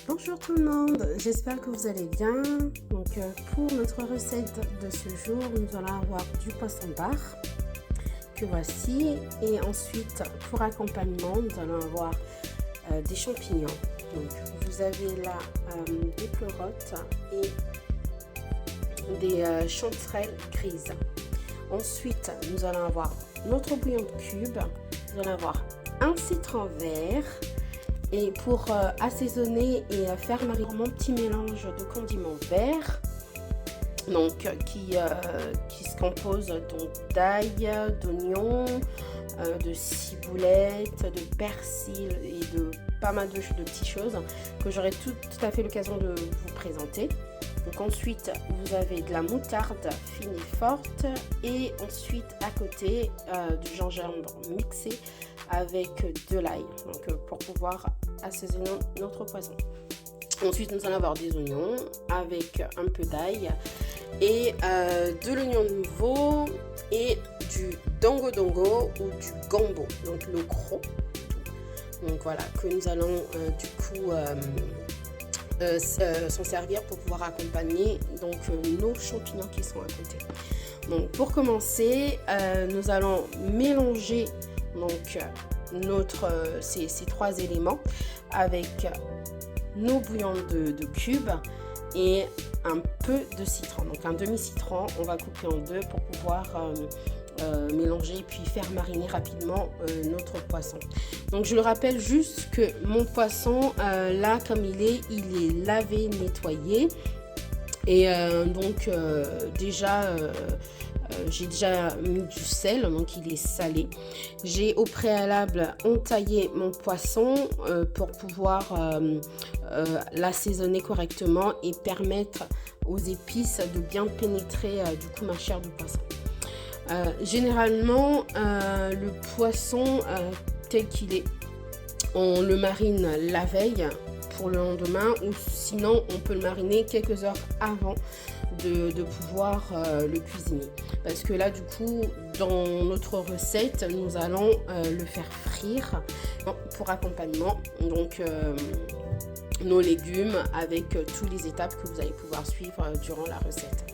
Bonjour tout le monde, j'espère que vous allez bien. Donc pour notre recette de ce jour, nous allons avoir du poisson bar que voici, et ensuite pour accompagnement nous allons avoir des champignons. Donc vous avez là des pleurotes et des chanterelles grises. Ensuite nous allons avoir notre bouillon de cubes, nous allons avoir un citron vert. Et pour assaisonner et faire mariner mon petit mélange de condiments verts, donc qui se compose donc d'ail, d'oignons, de ciboulette, de persil et de pas mal de petites choses que j'aurai tout à fait l'occasion de vous présenter. Donc ensuite vous avez de la moutarde fine et forte, et ensuite à côté du gingembre mixé avec de l'ail, donc pour pouvoir assaisonner notre poisson. Ensuite nous allons avoir des oignons avec un peu d'ail et de l'oignon nouveau et du dongo dongo ou du gombo, donc le gros. Donc voilà, que nous allons du coup s'en servir pour pouvoir accompagner donc nos champignons qui sont à côté. Donc pour commencer, nous allons mélanger donc ces trois éléments avec nos bouillons de cubes et un peu de citron, donc un demi-citron. On va couper en deux pour pouvoir mélanger puis faire mariner rapidement notre poisson. Donc je le rappelle juste que mon poisson là comme il est lavé, nettoyé, et donc déjà j'ai déjà mis du sel, donc il est salé. J'ai au préalable entaillé mon poisson pour pouvoir l'assaisonner correctement et permettre aux épices de bien pénétrer du coup ma chair de poisson. Généralement le poisson tel qu'il est, on le marine la veille pour le lendemain, ou sinon on peut le mariner quelques heures avant de pouvoir le cuisiner, parce que là du coup dans notre recette nous allons le faire frire pour accompagnement, donc nos légumes avec toutes les étapes que vous allez pouvoir suivre durant la recette.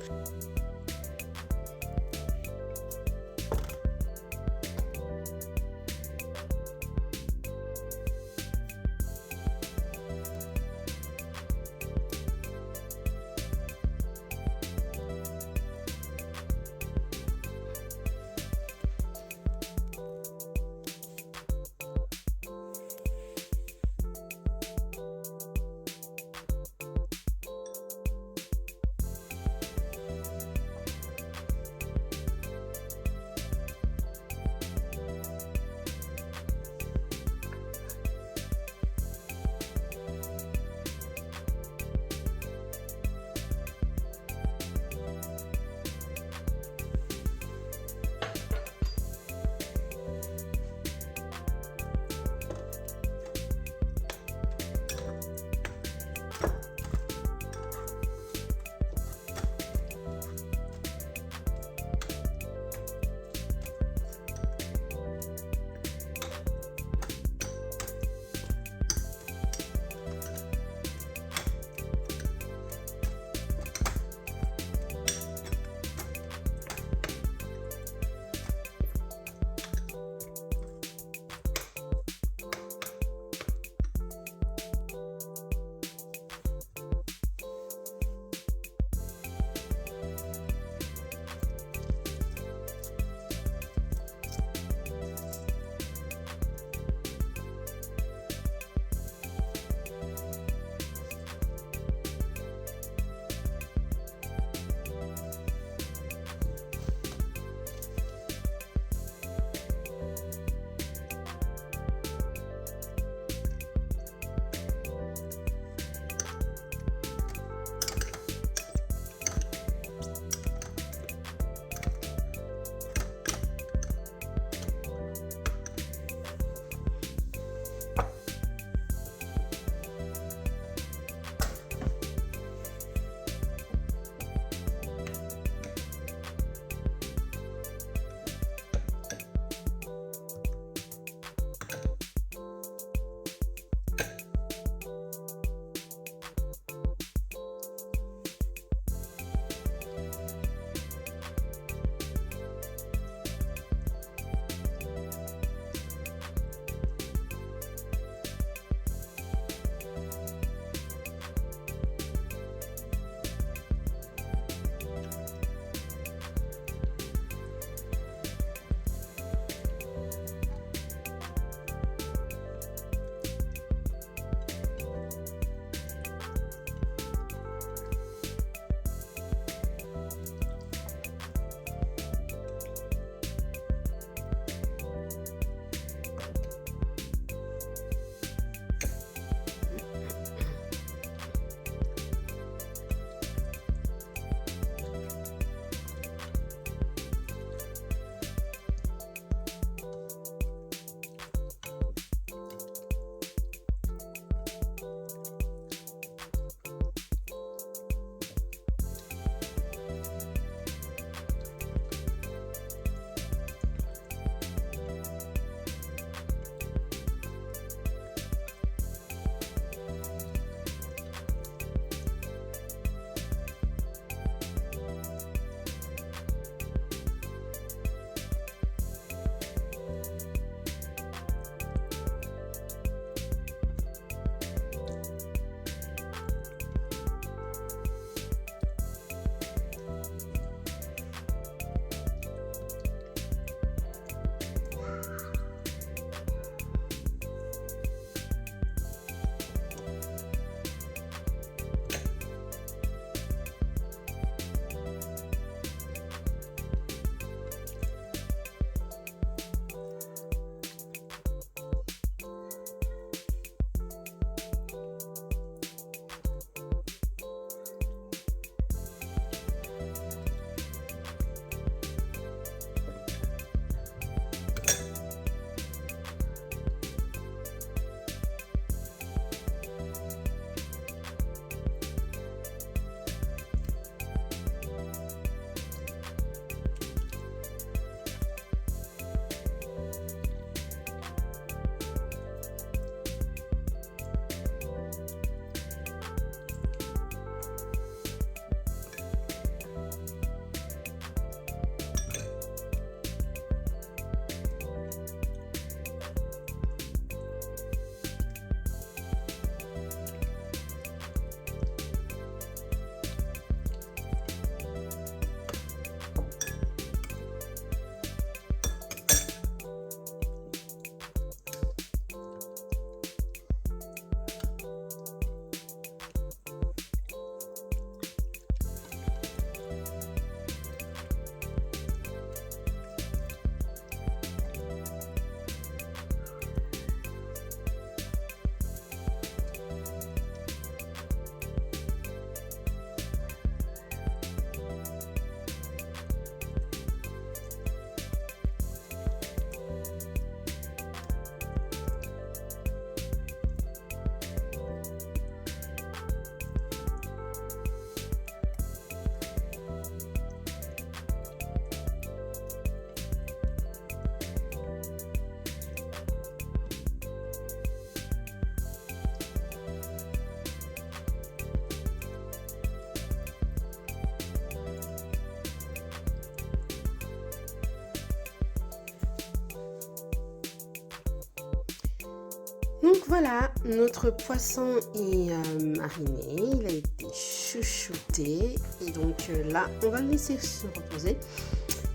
Donc voilà, notre poisson est mariné, il a été chouchouté et donc là on va le laisser se reposer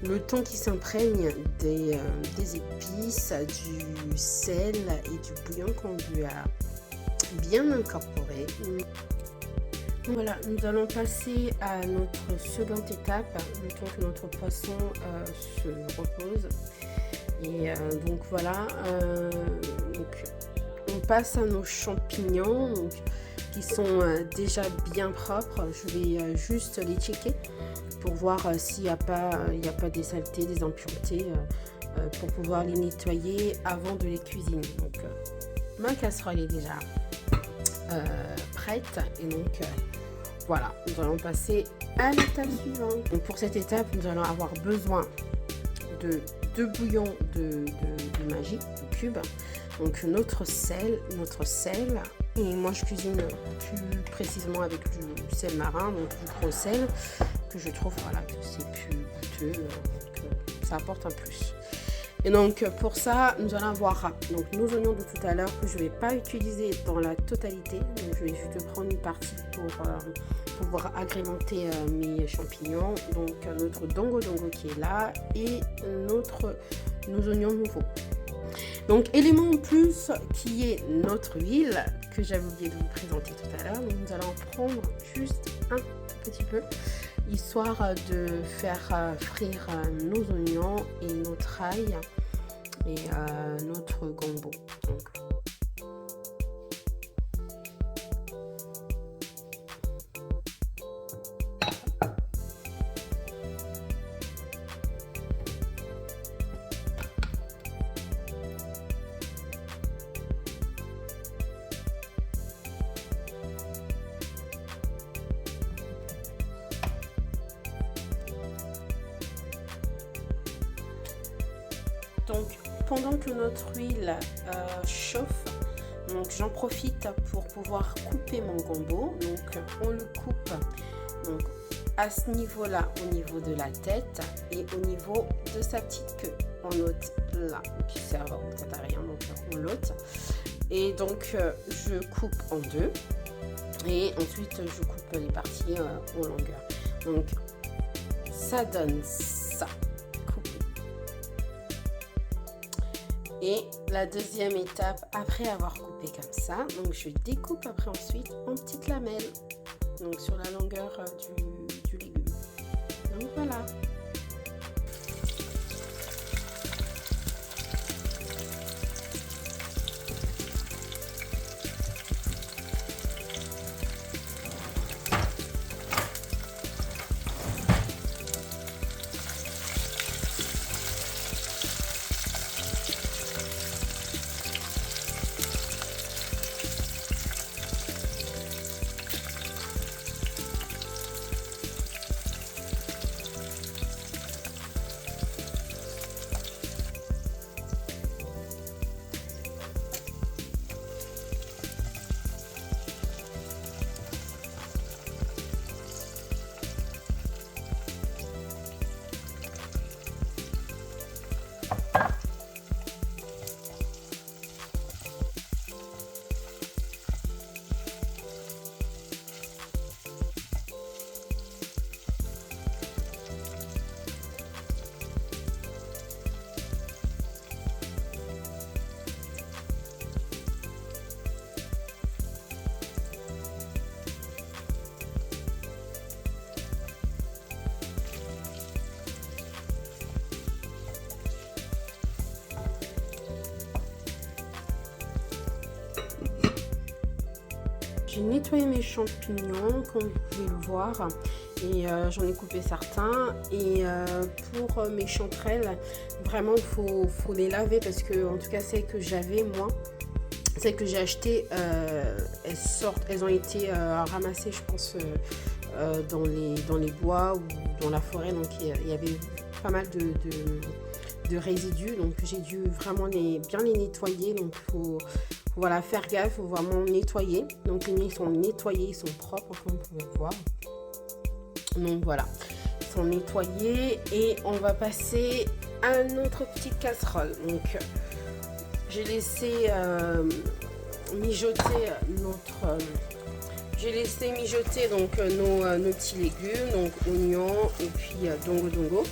le temps qu'il s'imprègne des épices, du sel et du bouillon qu'on lui a bien incorporé. Voilà, nous allons passer à notre seconde étape, le temps que notre poisson se repose. Et donc voilà, donc, on passe à nos champignons donc, qui sont déjà bien propres. Je vais juste les checker pour voir s'il n'y a pas des saletés, des impuretés, pour pouvoir les nettoyer avant de les cuisiner. Donc ma casserole est déjà prête et donc voilà, nous allons passer à l'étape suivante. Donc pour cette étape, nous allons avoir besoin de 2 bouillons de Maggi, de cubes. Donc notre sel, et moi je cuisine plus précisément avec du sel marin, donc du gros sel, que je trouve voilà, que c'est plus goûteux, donc ça apporte un plus. Et donc pour ça, nous allons avoir donc, nos oignons de tout à l'heure que je ne vais pas utiliser dans la totalité, donc je vais juste prendre une partie pour pouvoir agrémenter mes champignons. Donc notre dongo qui est là et nos oignons nouveaux. Donc élément en plus qui est notre huile que j'avais oublié de vous présenter tout à l'heure. Nous allons en prendre juste un petit peu histoire de faire frire nos oignons et notre ail et notre gombo. Donc, pendant que notre huile chauffe, donc j'en profite pour pouvoir couper mon gombo. Donc on le coupe donc, à ce niveau-là, au niveau de la tête et au niveau de sa petite queue. On l'ôte là, qui sert peut-être à rien, donc on l'ôte. Et donc je coupe en deux et ensuite je coupe les parties en longueur. Donc ça donne ça. Et la deuxième étape, après avoir coupé comme ça, donc je découpe après ensuite en petites lamelles, donc sur la longueur du légume. Donc voilà. J'ai nettoyé mes champignons, comme vous pouvez le voir, et j'en ai coupé certains. Et pour mes chanterelles, vraiment, faut les laver parce que, en tout cas, celles que j'avais, moi, celles que j'ai achetées, elles ont été ramassées, je pense, dans les bois ou dans la forêt. Donc, il y avait pas mal de résidus. Donc, j'ai dû vraiment bien les nettoyer. Donc, faut voilà, faire gaffe, il faut vraiment nettoyer. Donc ils sont nettoyés, ils sont propres comme vous pouvez le voir. Donc voilà, ils sont nettoyés et on va passer à notre petite casserole. Donc j'ai laissé mijoter notre... j'ai laissé mijoter donc nos petits légumes, donc oignons et puis dongo.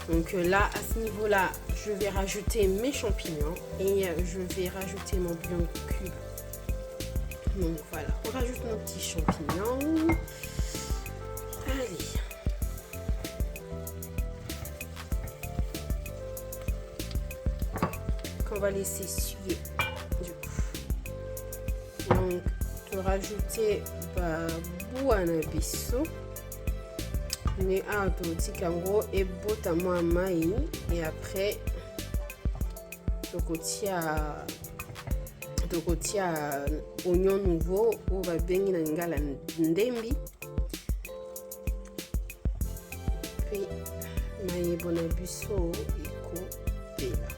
Donc là, à ce niveau-là, je vais rajouter mes champignons et je vais rajouter mon bouillon cube. Donc voilà, on rajoute nos petits champignons. Allez. Qu'on va laisser suer du coup. Donc, de rajouter buana biso. Mais à petit kango et botamo à maï. Et après, tokotia oignon nouveau ou va bengi na ngala ndembi. Puis, maï bona biso iko pela.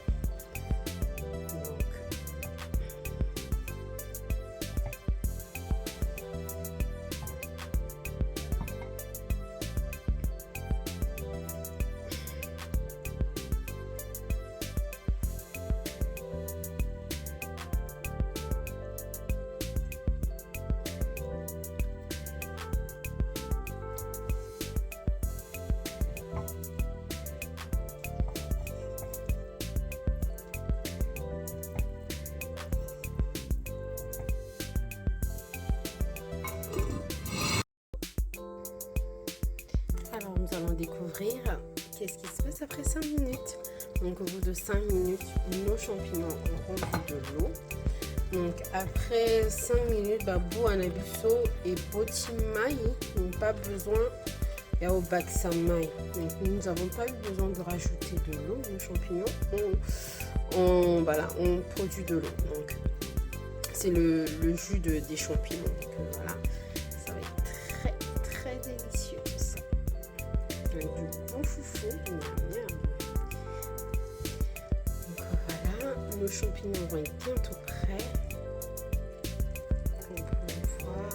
Alors nous allons découvrir qu'est-ce qui se passe après 5 minutes. Donc au bout de 5 minutes, nos champignons ont rendu de l'eau. Donc après 5 minutes, buana biso et botimai, n'ont pas besoin au baksamai. Donc nous n'avons pas eu besoin de rajouter de l'eau. Nos champignons on produit de l'eau. Donc c'est le jus des champignons. Donc voilà, ça va être très délicieux tout ça. Avec du bon foufou. Donc voilà, nos champignons vont être bientôt prêts. Comme vous pouvez le voir.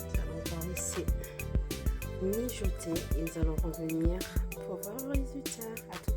Nous allons encore laisser mijoter et nous allons revenir pour voir le résultat. À tout